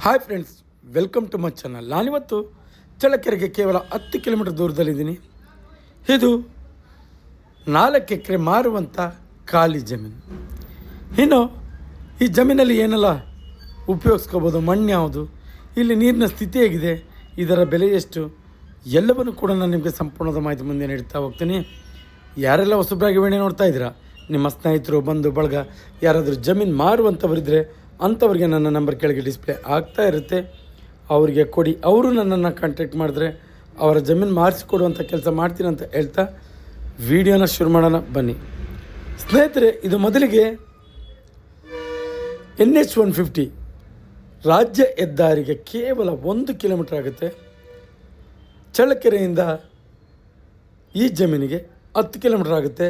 Hi friends, welcome to my channel. ನಾನಿವತ್ತು ಚಳ್ಳಕೆರೆಗೆ ಕೇವಲ 10 ಕಿಲೋಮೀಟರ್ ದೂರದಲ್ಲಿದ್ದೀನಿ. ಇದು 4 ಎಕರೆ ಮಾರುವಂಥ ಖಾಲಿ ಜಮೀನು. ಇನ್ನು ಈ ಜಮೀನಲ್ಲಿ ಏನೆಲ್ಲ ಉಪಯೋಗಿಸ್ಕೋಬೋದು, ಮಣ್ಣು ಯಾವುದು, ಇಲ್ಲಿ ನೀರಿನ ಸ್ಥಿತಿ ಹೇಗಿದೆ, ಇದರ ಬೆಲೆ ಎಷ್ಟು, ಎಲ್ಲವನ್ನು ಕೂಡ ನಾನು ನಿಮಗೆ ಸಂಪೂರ್ಣದ ಮಾಹಿತಿ ಮುಂದೆ ನೀಡ್ತಾ ಹೋಗ್ತೀನಿ. ಯಾರೆಲ್ಲ ಹೊಸಬ್ರಾಗಿ ವಿಡಿಯೋ ನೋಡ್ತಾ ಇದ್ದೀರಾ, ನಿಮ್ಮ ಸ್ನೇಹಿತರು, ಬಂಧು ಬಳಗ ಯಾರಾದರೂ ಜಮೀನು ಮಾರುವಂಥವರಿದ್ದರೆ ಅಂಥವ್ರಿಗೆ ನನ್ನ ನಂಬರ್ ಕೆಳಗೆ ಡಿಸ್ಪ್ಲೇ ಆಗ್ತಾ ಇರುತ್ತೆ, ಅವರಿಗೆ ಕೊಡಿ. ಅವರು ನನ್ನನ್ನು ಕಾಂಟ್ಯಾಕ್ಟ್ ಮಾಡಿದ್ರೆ ಅವರ ಜಮೀನು ಮಾರಿಸಿಕೊಡುವಂಥ ಕೆಲಸ ಮಾಡ್ತೀನಿ ಅಂತ ಹೇಳ್ತಾ ವಿಡಿಯೋನ ಶುರು ಮಾಡೋಣ ಬನ್ನಿ ಸ್ನೇಹಿತರೆ. ಇದು ಮೊದಲಿಗೆ NH-150 ರಾಜ್ಯ ಹೆದ್ದಾರಿಗೆ ಕೇವಲ 1 ಕಿಲೋಮೀಟರ್ ಆಗುತ್ತೆ. ಚಳ್ಳಕೆರೆಯಿಂದ ಈ ಜಮೀನಿಗೆ 10 ಕಿಲೋಮೀಟರ್ ಆಗುತ್ತೆ.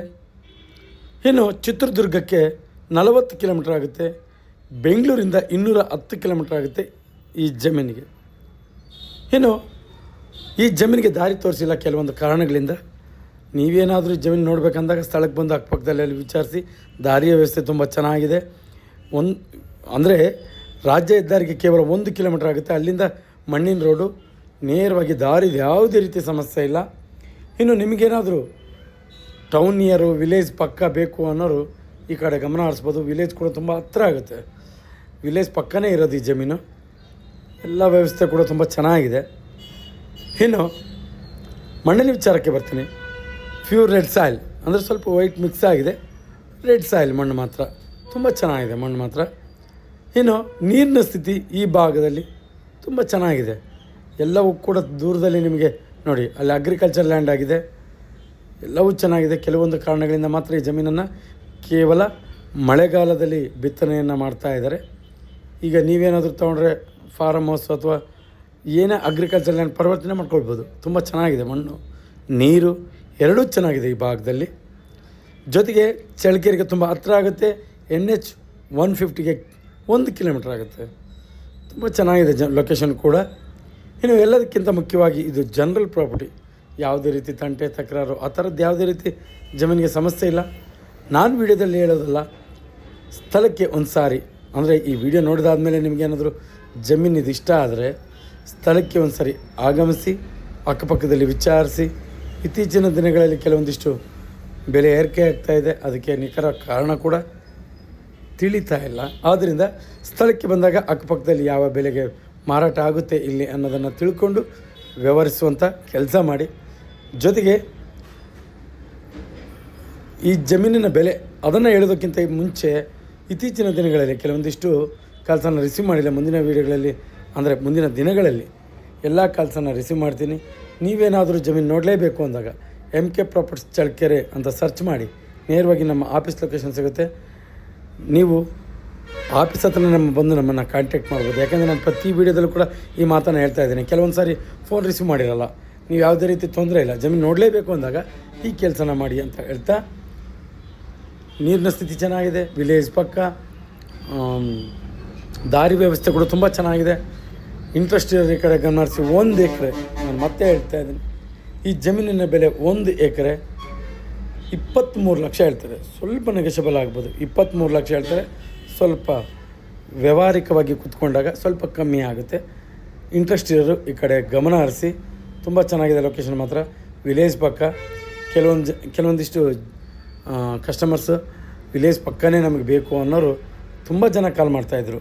ಇನ್ನು ಚಿತ್ರದುರ್ಗಕ್ಕೆ 40 ಕಿಲೋಮೀಟರ್ ಆಗುತ್ತೆ. ಬೆಂಗಳೂರಿಂದ 210 ಕಿಲೋಮೀಟರ್ ಆಗುತ್ತೆ ಈ ಜಮೀನಿಗೆ. ಇನ್ನು ಈ ಜಮೀನಿಗೆ ದಾರಿ ತೋರಿಸಿಲ್ಲ ಕೆಲವೊಂದು ಕಾರಣಗಳಿಂದ. ನೀವೇನಾದರೂ ಜಮೀನು ನೋಡಬೇಕಂದಾಗ ಸ್ಥಳಕ್ಕೆ ಬಂದು ಅಕ್ಕಪಕ್ಕದಲ್ಲಿ ಅಲ್ಲಿ ವಿಚಾರಿಸಿ. ದಾರಿಯ ವ್ಯವಸ್ಥೆ ತುಂಬ ಚೆನ್ನಾಗಿದೆ. ಅಂದರೆ ರಾಜ್ಯ ಹೆದ್ದಾರಿಗೆ ಕೇವಲ 1 ಕಿಲೋಮೀಟರ್ ಆಗುತ್ತೆ. ಅಲ್ಲಿಂದ ಮಣ್ಣಿನ ರೋಡು ನೇರವಾಗಿ ದಾರಿದು ಯಾವುದೇ ರೀತಿ ಸಮಸ್ಯೆ ಇಲ್ಲ. ಇನ್ನು ನಿಮಗೇನಾದರೂ ಟೌನ್ ನಿಯರು, ವಿಲೇಜ್ ಪಕ್ಕ ಬೇಕು ಅನ್ನೋರು ಈ ಕಡೆ ಗಮನ ಹರಿಸ್ಬೋದು. ವಿಲೇಜ್ ಕೂಡ ತುಂಬ ಹತ್ತಿರ ಆಗುತ್ತೆ. ವಿಲೇಜ್ ಪಕ್ಕನೇ ಇರೋದು ಈ ಜಮೀನು. ಎಲ್ಲ ವ್ಯವಸ್ಥೆ ಕೂಡ ತುಂಬ ಚೆನ್ನಾಗಿದೆ. ಇನ್ನು ಮಣ್ಣಿನ ವಿಚಾರಕ್ಕೆ ಬರ್ತೀನಿ. ಪ್ಯೂರ್ ರೆಡ್ ಸಾಯಿಲ್, ಅಂದರೆ ಸ್ವಲ್ಪ ವೈಟ್ ಮಿಕ್ಸ್ ಆಗಿದೆ. ರೆಡ್ ಸಾಯಿಲ್ ಮಣ್ಣು ಮಾತ್ರ ತುಂಬ ಚೆನ್ನಾಗಿದೆ, ಮಣ್ಣು ಮಾತ್ರ. ಇನ್ನು ನೀರಿನ ಸ್ಥಿತಿ ಈ ಭಾಗದಲ್ಲಿ ತುಂಬ ಚೆನ್ನಾಗಿದೆ. ಎಲ್ಲವೂ ಕೂಡ ದೂರದಲ್ಲಿ ನಿಮಗೆ ನೋಡಿ, ಅಲ್ಲಿ ಅಗ್ರಿಕಲ್ಚರ್ ಲ್ಯಾಂಡ್ ಆಗಿದೆ. ಎಲ್ಲವೂ ಚೆನ್ನಾಗಿದೆ. ಕೆಲವೊಂದು ಕಾರಣಗಳಿಂದ ಮಾತ್ರ ಈ ಜಮೀನನ್ನು ಕೇವಲ ಮಳೆಗಾಲದಲ್ಲಿ ಬಿತ್ತನೆಯನ್ನು ಮಾಡ್ತಾ ಇದ್ದಾರೆ. ಈಗ ನೀವೇನಾದರೂ ತೊಗೊಂಡ್ರೆ ಫಾರಮ್ ಹೌಸ್ ಅಥವಾ ಏನೇ ಅಗ್ರಿಕಲ್ಚರ್ ಲ್ಯಾಂಡ್ ಪರಿವರ್ತನೆ ಮಾಡ್ಕೊಳ್ಬೋದು. ತುಂಬ ಚೆನ್ನಾಗಿದೆ ಮಣ್ಣು, ನೀರು ಎರಡೂ ಚೆನ್ನಾಗಿದೆ ಈ ಭಾಗದಲ್ಲಿ. ಜೊತೆಗೆ ಚಳ್ಳಕೆರೆಗೆ ತುಂಬ ಹತ್ತಿರ ಆಗುತ್ತೆ. NH-150ಗೆ 1 ಕಿಲೋಮೀಟರ್ ಆಗುತ್ತೆ. ತುಂಬ ಚೆನ್ನಾಗಿದೆ ಲೊಕೇಶನ್ ಕೂಡ. ಇನ್ನು ಎಲ್ಲದಕ್ಕಿಂತ ಮುಖ್ಯವಾಗಿ ಇದು ಜನರಲ್ ಪ್ರಾಪರ್ಟಿ. ಯಾವುದೇ ರೀತಿ ತಂಟೆ ತಕರಾರು ಆ ಥರದ್ದು ಯಾವುದೇ ರೀತಿ ಜಮೀನಿಗೆ ಸಮಸ್ಯೆ ಇಲ್ಲ. ನಾನು ವಿಡಿಯೋದಲ್ಲಿ ಹೇಳೋದಲ್ಲ, ಸ್ಥಳಕ್ಕೆ ಒಂದು ಸಾರಿ, ಅಂದರೆ ಈ ವಿಡಿಯೋ ನೋಡಿದಾದ್ಮೇಲೆ ನಿಮಗೇನಾದರೂ ಜಮೀನು ಇದು ಇಷ್ಟ ಆದರೆ ಸ್ಥಳಕ್ಕೆ ಒಂದು ಸಾರಿ ಆಗಮಿಸಿ, ಅಕ್ಕಪಕ್ಕದಲ್ಲಿ ವಿಚಾರಿಸಿ. ಇತ್ತೀಚಿನ ದಿನಗಳಲ್ಲಿ ಕೆಲವೊಂದಿಷ್ಟು ಬೆಲೆ ಏರಿಕೆ ಆಗ್ತಾಯಿದೆ. ಅದಕ್ಕೆ ನಿಖರ ಕಾರಣ ಕೂಡ ತಿಳಿತಾ ಇಲ್ಲ. ಆದ್ದರಿಂದ ಸ್ಥಳಕ್ಕೆ ಬಂದಾಗ ಅಕ್ಕಪಕ್ಕದಲ್ಲಿ ಯಾವ ಬೆಲೆಗೆ ಮಾರಾಟ ಆಗುತ್ತೆ ಇಲ್ಲಿ ಅನ್ನೋದನ್ನು ತಿಳ್ಕೊಂಡು ವ್ಯವಹರಿಸುವಂಥ ಕೆಲಸ ಮಾಡಿ. ಜೊತೆಗೆ ಈ ಜಮೀನಿನ ಬೆಲೆ ಅದನ್ನು ಹೇಳೋದಕ್ಕಿಂತ ಮುಂಚೆ ಇತ್ತೀಚಿನ ದಿನಗಳಲ್ಲಿ ಕೆಲವೊಂದಿಷ್ಟು ಕಾಲ್ಸನ್ನು ರಿಸೀವ್ ಮಾಡಿಲ್ಲ. ಮುಂದಿನ ವೀಡಿಯೋಗಳಲ್ಲಿ, ಅಂದರೆ ಮುಂದಿನ ದಿನಗಳಲ್ಲಿ ಎಲ್ಲ ಕಾಲ್ಸನ್ನು ರಿಸೀವ್ ಮಾಡ್ತೀನಿ. ನೀವೇನಾದರೂ ಜಮೀನು ನೋಡಲೇಬೇಕು ಅಂದಾಗ MK ಪ್ರಾಪರ್ಟೀಸ್ ಚಳ್ಳಕೆರೆ ಅಂತ ಸರ್ಚ್ ಮಾಡಿ ನೇರವಾಗಿ ನಮ್ಮ ಆಫೀಸ್ ಲೊಕೇಶನ್ ಸಿಗುತ್ತೆ. ನೀವು ಆಫೀಸ್ ಹತ್ರ ಬಂದು ನಮ್ಮನ್ನು ಕಾಂಟ್ಯಾಕ್ಟ್ ಮಾಡ್ಬೋದು. ಯಾಕೆಂದರೆ ನಾನು ಪ್ರತಿ ವೀಡಿಯೋದಲ್ಲೂ ಕೂಡ ಈ ಮಾತನ್ನು ಹೇಳ್ತಾ ಇದ್ದೀನಿ. ಕೆಲವೊಂದು ಸಾರಿ ಫೋನ್ ರಿಸೀವ್ ಮಾಡಿರಲ್ಲ. ನೀವು ಯಾವುದೇ ರೀತಿ ತೊಂದರೆ ಇಲ್ಲ, ಜಮೀನು ನೋಡಲೇಬೇಕು ಅಂದಾಗ ಈ ಕೆಲಸನ ಮಾಡಿ ಅಂತ ಹೇಳ್ತಾ, ನೀರಿನ ಸ್ಥಿತಿ ಚೆನ್ನಾಗಿದೆ, ವಿಲೇಜ್ ಪಕ್ಕ, ದಾರಿ ವ್ಯವಸ್ಥೆ ಕೂಡ ತುಂಬ ಚೆನ್ನಾಗಿದೆ. ಇಂಟ್ರೆಸ್ಟ್ ಇರೋ ಕಡೆ ಗಮನಿಸಿ. 1 ಎಕರೆ, ನಾನು ಮತ್ತೆ ಹೇಳ್ತಾ ಇದ್ದೀನಿ, ಈ ಜಮೀನಿನ ಬೆಲೆ 1 ಎಕರೆ 23 ಲಕ್ಷ ಹೇಳ್ತಾರೆ. ಸ್ವಲ್ಪ ನೆಗೆಷಬಲ್ ಆಗ್ಬೋದು. 23 ಲಕ್ಷ ಹೇಳ್ತಾರೆ. ಸ್ವಲ್ಪ ವ್ಯಾವಹಾರಿಕವಾಗಿ ಕೂತ್ಕೊಂಡಾಗ ಸ್ವಲ್ಪ ಕಮ್ಮಿ ಆಗುತ್ತೆ. ಇಂಟ್ರೆಸ್ಟ್ ಇರೋರು ಈ ಕಡೆ ಗಮನ ಹರಿಸಿ. ತುಂಬ ಚೆನ್ನಾಗಿದೆ ಲೊಕೇಶನ್ ಮಾತ್ರ, ವಿಲೇಜ್ ಪಕ್ಕ. ಕೆಲವೊಂದಿಷ್ಟು ಕಸ್ಟಮರ್ಸು ವಿಲೇಜ್ ಪಕ್ಕನೇ ನಮಗೆ ಬೇಕು ಅನ್ನೋರು ತುಂಬ ಜನ ಕಾಲ್ ಮಾಡ್ತಾಯಿದ್ರು.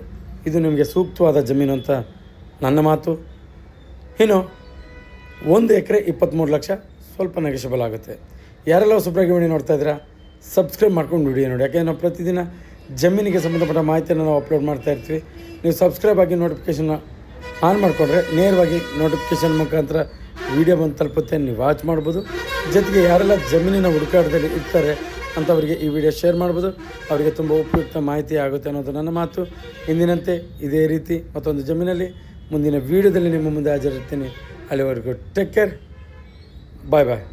ಇದು ನಿಮಗೆ ಸೂಕ್ತವಾದ ಜಮೀನು ಅಂತ ನನ್ನ ಮಾತು. ಇನ್ನು 1 ಎಕರೆ 23 ಲಕ್ಷ, ಸ್ವಲ್ಪ ನೆಗೆಷಬಲ್ ಆಗುತ್ತೆ. ಯಾರೆಲ್ಲ ಹೊಸಬ್ರಾಗಿ ವಿಡಿಯೋ ನೋಡ್ತಾ ಇದ್ದೀರಾ, ಸಬ್ಸ್ಕ್ರೈಬ್ ಮಾಡ್ಕೊಂಡು ವಿಡಿಯೋ ನೋಡಿ. ಯಾಕೆಂದರೆ ನಾವು ಪ್ರತಿದಿನ ಜಮೀನಿಗೆ ಸಂಬಂಧಪಟ್ಟ ಮಾಹಿತಿಯನ್ನು ನಾವು ಅಪ್ಲೋಡ್ ಮಾಡ್ತಾ ಇರ್ತೀವಿ. ನೀವು ಸಬ್ಸ್ಕ್ರೈಬ್ ಆಗಿ ನೋಟಿಫಿಕೇಷನ್ನ ಆನ್ ಮಾಡಿಕೊಂಡ್ರೆ ನೇರವಾಗಿ ನೋಟಿಫಿಕೇಷನ್ ಮುಖಾಂತರ ವಿಡಿಯೋ ಬಂದು ತಲುಪುತ್ತೆ, ನೀವು ವಾಚ್ ಮಾಡ್ಬೋದು. ಜೊತೆಗೆ ಯಾರೆಲ್ಲ ಜಮೀನಿನ ಹುಡುಕಾಟದಲ್ಲಿ ಇರ್ತಾರೆ ಅಂಥವರಿಗೆ ಈ ವಿಡಿಯೋ ಶೇರ್ ಮಾಡ್ಬೋದು. ಅವರಿಗೆ ತುಂಬ ಉಪಯುಕ್ತ ಮಾಹಿತಿ ಆಗುತ್ತೆ ಅನ್ನೋದು ನನ್ನ ಮಾತು. ಇಂದಿನಂತೆ ಇದೇ ರೀತಿ ಮತ್ತೊಂದು ಜಮೀನಲ್ಲಿ ಮುಂದಿನ ವೀಡಿಯೋದಲ್ಲಿ ನಿಮ್ಮ ಮುಂದೆ ಹಾಜರಿರ್ತೀನಿ. ಅಲ್ಲಿವರೆಗೂ ಟೇಕ್ ಕೇರ್, ಬಾಯ್ ಬಾಯ್.